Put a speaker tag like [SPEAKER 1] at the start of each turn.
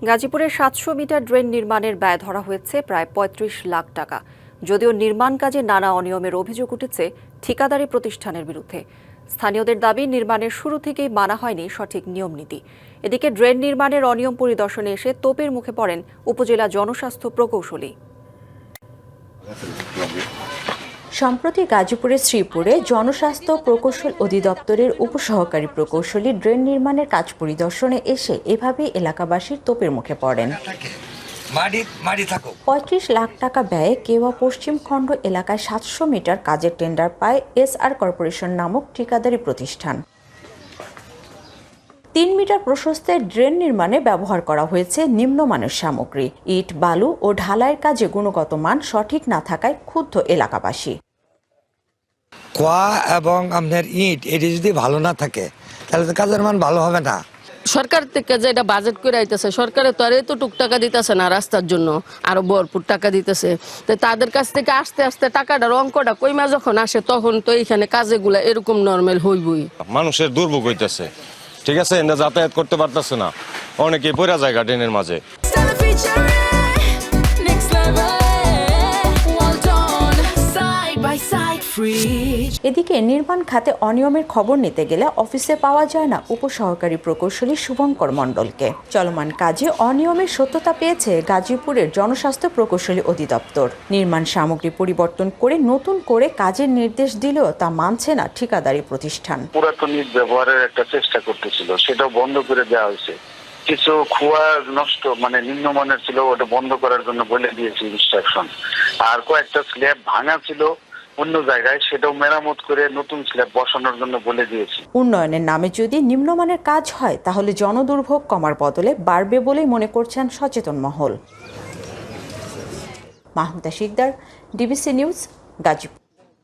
[SPEAKER 1] গাজীপুরে ৭০০ metre drain নির্মাণের ব্যয় ধরা হয়েছে প্রায় ৩৫ লাখ টাকা। যদিও নির্মাণ কাজে নানা অনিয়মের অভিযোগ উঠেছে ঠিকাদারি প্রতিষ্ঠানের বিরুদ্ধে। স্থানীয়দের দাবি, নির্মাণের শুরু থেকেই মানা হয়নি সঠিক নিয়মনীতি। এদিকে ড্রেন নির্মাণের অনিয়ম পরিদর্শনে এসে তোপের মুখে পড়েন উপজেলা জনস্বাস্থ্য প্রকৌশলী।
[SPEAKER 2] সম্প্রতি গাজীপুরের শ্রীপুরে জনস্বাস্থ্য প্রকৌশল অধিদপ্তরের উপসহকারী প্রকৌশলী ড্রেন নির্মাণের কাজ পরিদর্শনে এসে এভাবেই এলাকাবাসীর তোপের মুখে পড়েন। ৩৫ লাখ টাকা ব্যয়ে কেওয়া পশ্চিম খণ্ড এলাকায় ৭০০ মিটার কাজের টেন্ডার পায় এসআর কর্পোরেশন নামক ঠিকাদারি প্রতিষ্ঠান। ৩ মিটার প্রশস্তের ড্রেন নির্মাণে ব্যবহার করা হয়েছে নিম্নমানের সামগ্রী। ইট, বালু ও ঢালাইয়ের কাজে গুণগত মান সঠিক না থাকায় ক্ষুব্ধ এলাকাবাসী।
[SPEAKER 3] কোয়া এবং আপনার ইট এটি যদি ভালো না থাকে তাহলে তো কাজের মান ভালো হবে না।
[SPEAKER 4] সরকার থেকে যে এটা বাজেট করে আইতেছে, সরকারে তো আর এতটুক টাকা দিতেছে না, রাস্তার জন্য আরো ভরপুর টাকা দিতেছে। তো তাদের কাছ থেকে আস্তে আস্তে টাকাটার অঙ্কটা কইমা যখন আসে তখন তো এইখানে কাজেগুলা এরকম নর্মাল হইবই।
[SPEAKER 5] মানুষের দুর্ভোগ হইতেছে, ঠিক আছে, এরা যাতায়াত করতে পারতেছে না, অনেকেই পড়া যায় ড্রেনের মাঝে।
[SPEAKER 2] এদিকে নির্মাণ খাতে অনিয়মের খবর নিতে গেলে অফিসে পাওয়া যায় না উপসহকারী প্রকৌশলী শুভঙ্কর মণ্ডলকে। চলমান কাজে অনিয়মের সত্যতা পেয়েছে গাজীপুরের জনস্বাস্থ্য প্রকৌশলী অধিদপ্তর। নির্মাণ সামগ্রী পরিবর্তন করে নতুন করে কাজের নির্দেশ দিলেও তা মানছে না ঠিকাদারি প্রতিষ্ঠান।
[SPEAKER 6] পুরাতন ইট ব্যবহারের একটা চেষ্টা করতেছিল, সেটাও বন্ধ করে দেওয়া হয়েছে। কিছু খোয়া নষ্ট মানে নিম্নমানের ছিল, ওটা বন্ধ করার জন্য বলে দিয়েছে ইনস্ট্রাকশন। আর কয়েকটা স্ল্যাব ভাঙা ছিল অন্য জায়গায়, সেটাও মেরামত করে নতুন স্ল্যাব বসানোর জন্য বলে দিয়েছি।
[SPEAKER 2] উন্নয়নের নামে যদি নিম্নমানের কাজ হয় তাহলে জনদুর্ভোগ কমার বদলে বাড়বে বলেই মনে করছেন সচেতন মহল। Mahmuda Sikdar, DBC news, Gazipur.